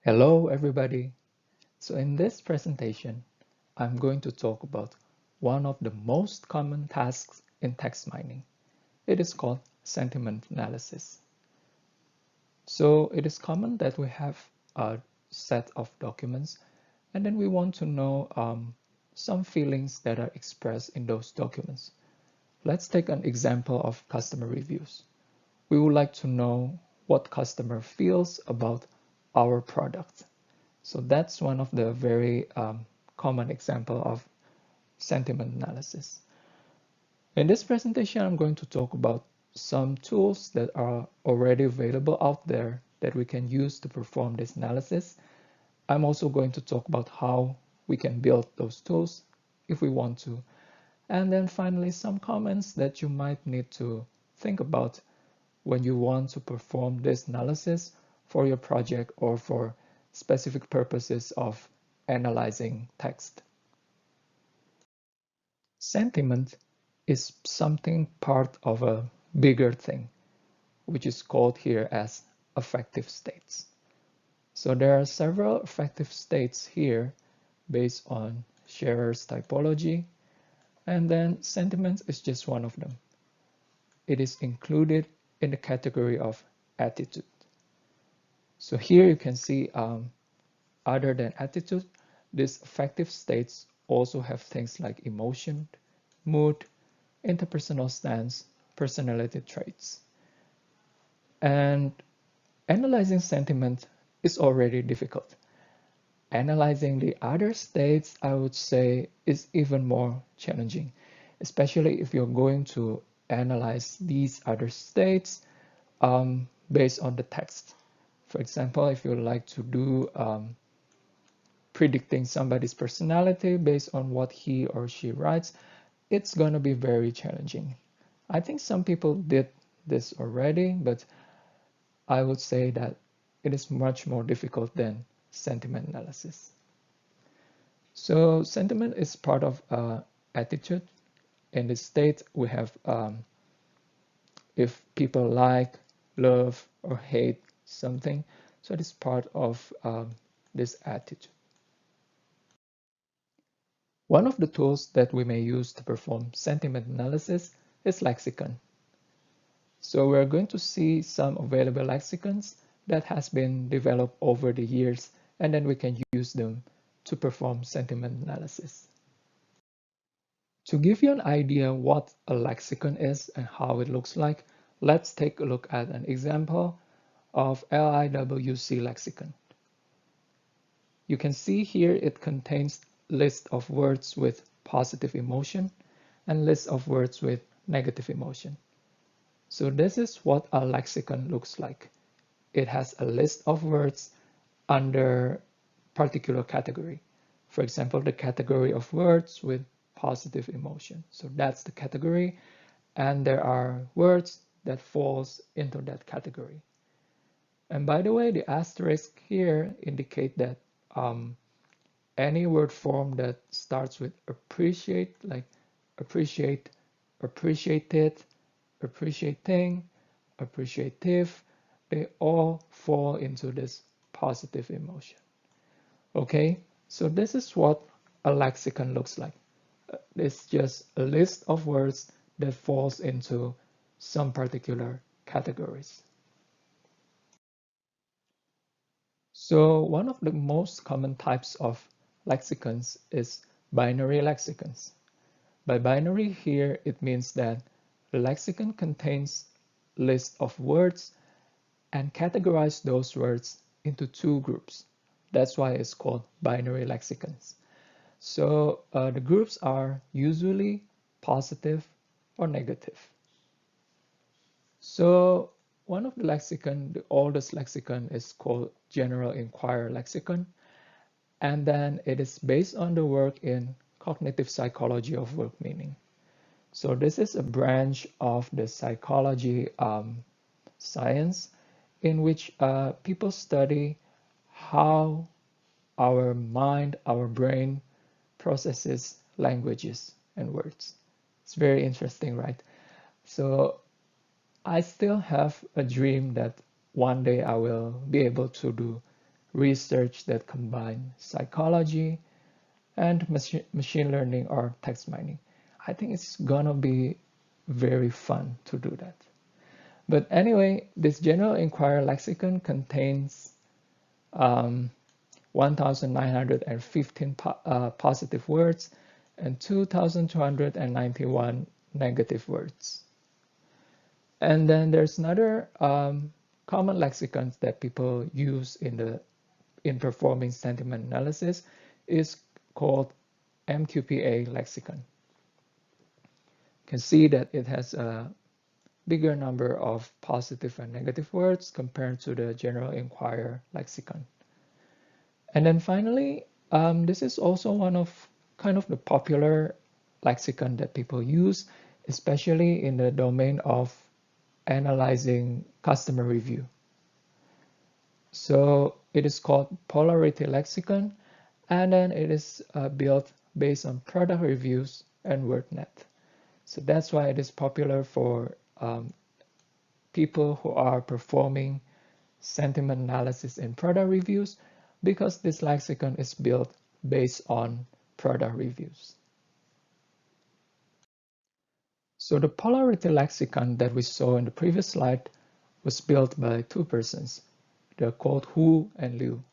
Hello everybody. So in this presentation, I'm going to talk about one of the most common tasks in text mining. It is called sentiment analysis. So it is common that we have a set of documents and then we want to know some feelings that are expressed in those documents. Let's take an example of customer reviews. We would like to know what customer feels about our product. So that's one of the very common example of sentiment analysis. In this presentation, I'm going to talk about some tools that are already available out there that we can use to perform this analysis. I'm also going to talk about how we can build those tools if we want to. And then finally, some comments that you might need to think about when you want to perform this analysis for your project or for specific purposes of analyzing text. Sentiment is something part of a bigger thing, which is called here as affective states. So there are several affective states here based on Scherer's typology, and then sentiment is just one of them. It is included in the category of attitude. So here you can see other than attitude, these affective states also have things like emotion, mood, interpersonal stance, personality traits. And analyzing sentiment is already difficult. Analyzing the other states, I would say, is even more challenging, especially if you're going to analyze these other states based on the text. For example, if you like to do predicting somebody's personality based on what he or she writes, it's going to be very challenging. I think some people did this already, but I would say that it is much more difficult than sentiment analysis. So sentiment is part of attitude. In this state, we have if people like, love, or hate something. So it is part of this attitude. One of the tools that we may use to perform sentiment analysis is Lexicon. So we're going to see some available lexicons that has been developed over the years, and then we can use them to perform sentiment analysis. To give you an idea what a lexicon is and how it looks like, let's take a look at an example of LIWC lexicon. You can see here it contains list of words with positive emotion and list of words with negative emotion. So this is what a lexicon looks like. It has a list of words under particular category. For example, the category of words with positive emotion. So that's the category, and there are words that falls into that category. And by the way, the asterisk here indicate that any word form that starts with appreciate, like appreciate, appreciated, appreciating, appreciative, they all fall into this positive emotion. Okay, so this is what a lexicon looks like. It's just a list of words that falls into some particular categories. So one of the most common types of lexicons is binary lexicons. By binary here, it means that the lexicon contains list of words and categorize those words into two groups. That's why it's called binary lexicons. So the groups are usually positive or negative. So one of the lexicon, the oldest lexicon, is called General Inquirer Lexicon. And then it is based on the work in cognitive psychology of work meaning. So this is a branch of the psychology science in which people study how our mind, our brain processes languages and words. It's very interesting, right? So I still have a dream that one day I will be able to do research that combine psychology and machine learning or text mining. I think it's gonna be very fun to do that. But anyway, this general inquiry lexicon contains 1,915 positive words and 2,291 negative words. And then there's another common lexicons that people use in performing sentiment analysis is called MQPA lexicon. You can see that it has a bigger number of positive and negative words compared to the general inquiry lexicon. And then finally, this is also one of kind of the popular lexicon that people use, especially in the domain of analyzing customer review. So it is called polarity lexicon, and then it is built based on product reviews and WordNet. So that's why it is popular for people who are performing sentiment analysis in product reviews, because this lexicon is built based on product reviews. So the polarity lexicon that we saw in the previous slide was built by two persons. They're called Hu and Liu.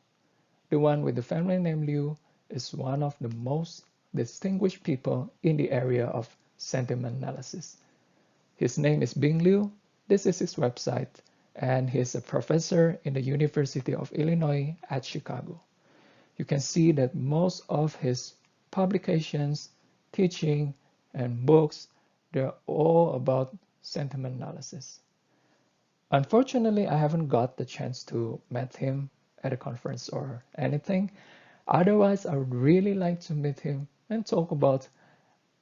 The one with the family name Liu is one of the most distinguished people in the area of sentiment analysis. His name is Bing Liu. This is his website, and he's a professor in the University of Illinois at Chicago. You can see that most of his publications, teaching, and books, they're all about sentiment analysis. Unfortunately, I haven't got the chance to meet him at a conference or anything. Otherwise, I would really like to meet him and talk about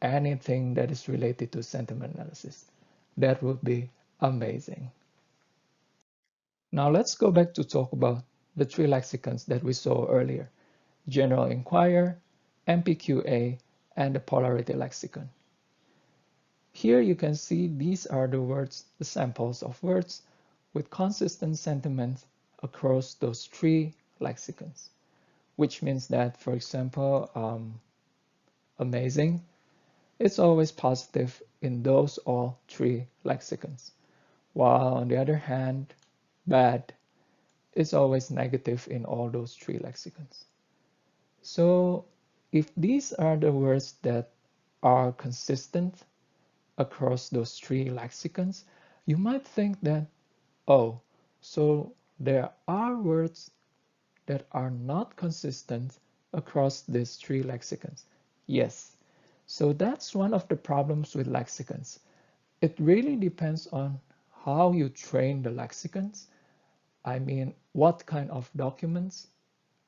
anything that is related to sentiment analysis. That would be amazing. Now let's go back to talk about the three lexicons that we saw earlier: General Inquirer, MPQA, and the Polarity Lexicon. Here you can see these are the words, the samples of words with consistent sentiments across those three lexicons, which means that, for example, amazing, it's always positive in those all three lexicons, while on the other hand, bad is always negative in all those three lexicons. So if these are the words that are consistent across those three lexicons, you might think that, oh, so there are words that are not consistent across these three lexicons. Yes, so that's one of the problems with lexicons. It really depends on how you train the lexicons. I mean, what kind of documents,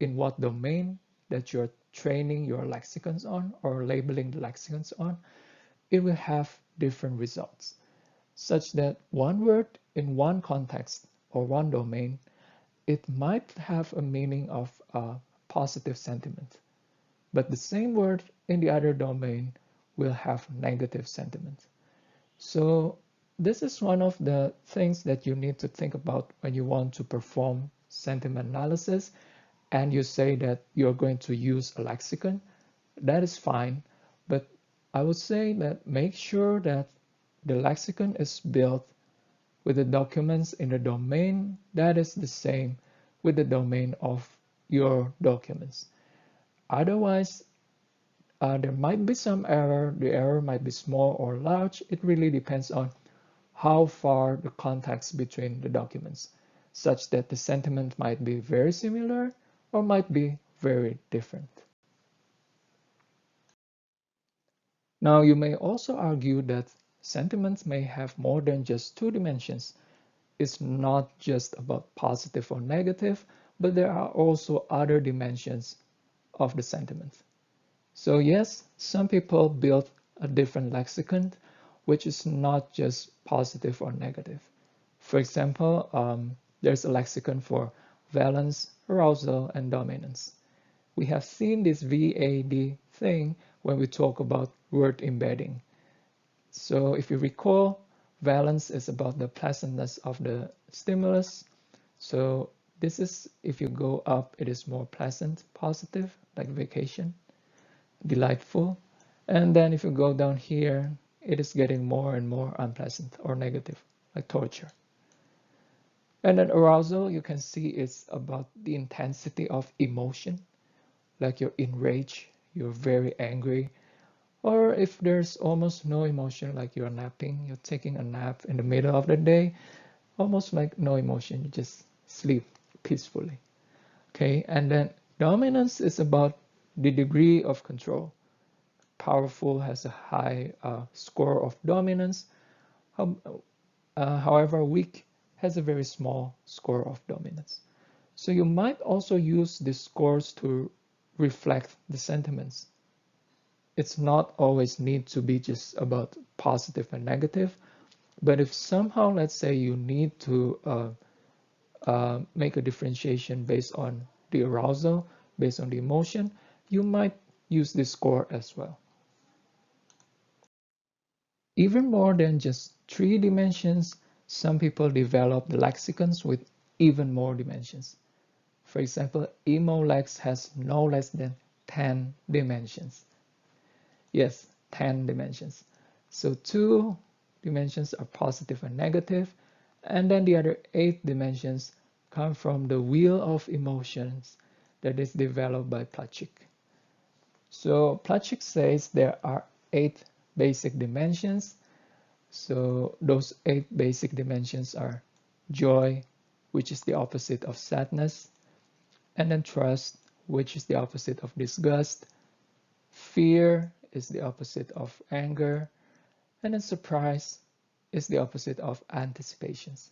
in what domain that you're training your lexicons on or labeling the lexicons on, it will have different results, such that one word in one context or one domain, it might have a meaning of a positive sentiment, but the same word in the other domain will have negative sentiment. So this is one of the things that you need to think about when you want to perform sentiment analysis and you say that you're going to use a lexicon. That is fine, but I would say that make sure that the lexicon is built with the documents in the domain that is the same with the domain of your documents. Otherwise, there might be some error. The error might be small or large. It really depends on how far the context between the documents, such that the sentiment might be very similar or might be very different. Now, you may also argue that sentiments may have more than just two dimensions. It's not just about positive or negative, but there are also other dimensions of the sentiment. So yes, some people build a different lexicon, which is not just positive or negative. For example, there's a lexicon for valence, arousal, and dominance. We have seen this VAD thing when we talk about word embedding. So if you recall, valence is about the pleasantness of the stimulus. So This is, if you go up, it is more pleasant, positive, like vacation, delightful. And then if you go down here, it is getting more and more unpleasant or negative, like torture. And then arousal, you can see it's about the intensity of emotion, like you're enraged, you're very angry, or if there's almost no emotion, like you're napping, you're taking a nap in the middle of the day, almost like no emotion, you just sleep peacefully. Okay, and then dominance is about the degree of control. Powerful has a high score of dominance. However, weak has a very small score of dominance. So you might also use the scores to reflect the sentiments. It's not always need to be just about positive and negative, but if somehow, let's say, you need to make a differentiation based on the arousal, based on the emotion, you might use this score as well. Even more than just 3 dimensions, some people develop the lexicons with even more dimensions. For example, EmoLex has no less than 10 dimensions. Yes, 10 dimensions. So 2 dimensions are positive and negative, and then the other 8 dimensions come from the wheel of emotions that is developed by Plutchik. So Plutchik says there are 8 basic dimensions. So those 8 basic dimensions are joy, which is the opposite of sadness, and then trust, which is the opposite of disgust, fear is the opposite of anger, and then surprise is the opposite of anticipations.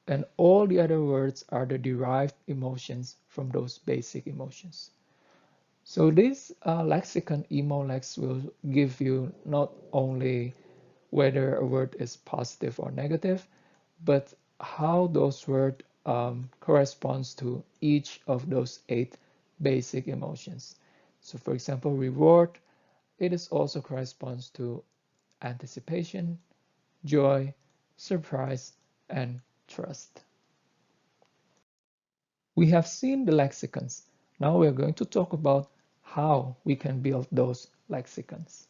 And all the other words are the derived emotions from those basic emotions. So this lexicon EmoLex will give you not only whether a word is positive or negative, but how those words corresponds to each of those 8 basic emotions. So for example, reward, it is also corresponds to anticipation, joy, surprise, and trust. We have seen the lexicons. Now we are going to talk about how we can build those lexicons.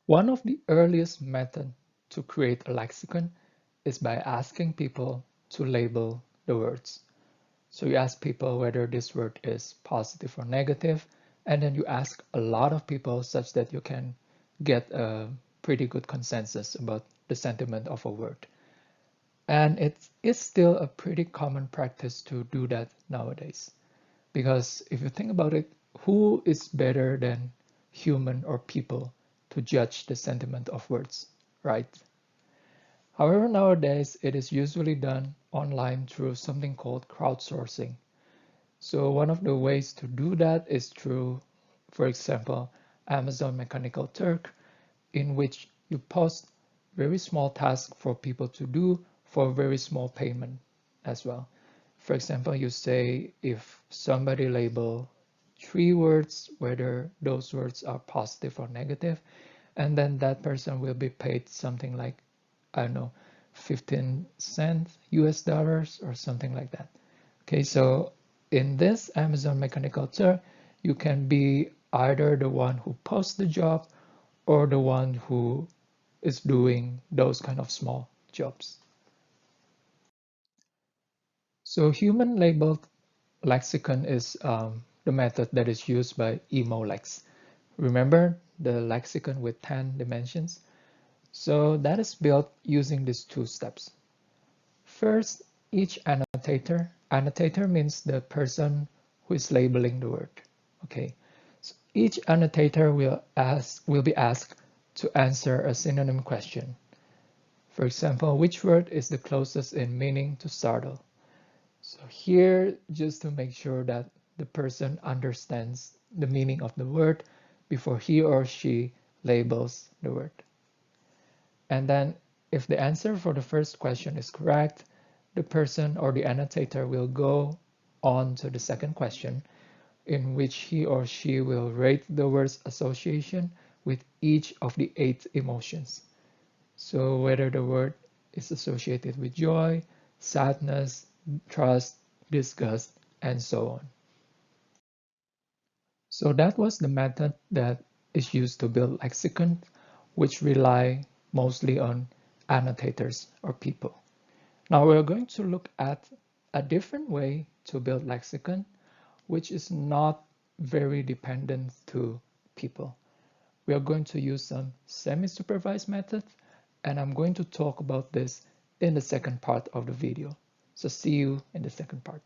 One of the earliest methods to create a lexicon is by asking people to label the words. So you ask people whether this word is positive or negative, and then you ask a lot of people such that you can get a pretty good consensus about the sentiment of a word. And it is still a pretty common practice to do that nowadays. Because if you think about it, who is better than human or people to judge the sentiment of words, right? However, nowadays it is usually done online through something called crowdsourcing. So one of the ways to do that is through, for example, Amazon Mechanical Turk, in which you post very small tasks for people to do for very small payment as well. For example, you say if somebody label 3 words, whether those words are positive or negative, and then that person will be paid something like, I don't know, 15 cents US dollars or something like that. Okay, so in this Amazon Mechanical Turk, you can be either the one who posts the job or the one who is doing those kind of small jobs. So human labeled lexicon is the method that is used by EmoLex. Remember the lexicon with 10 dimensions? So that is built using these 2 steps. First, each annotator means the person who is labeling the word. Okay, so each annotator will be asked to answer a synonym question. For example, which word is the closest in meaning to startle? So here, just to make sure that the person understands the meaning of the word before he or she labels the word. And then if the answer for the first question is correct, the person or the annotator will go on to the second question, in which he or she will rate the word's association with each of the 8 emotions. So whether the word is associated with joy, sadness, trust, disgust, and so on. So that was the method that is used to build lexicon, which rely mostly on annotators or people. Now we're going to look at a different way to build lexicon, which is not very dependent to people. We are going to use some semi-supervised methods, and I'm going to talk about this in the second part of the video. So see you in the second part.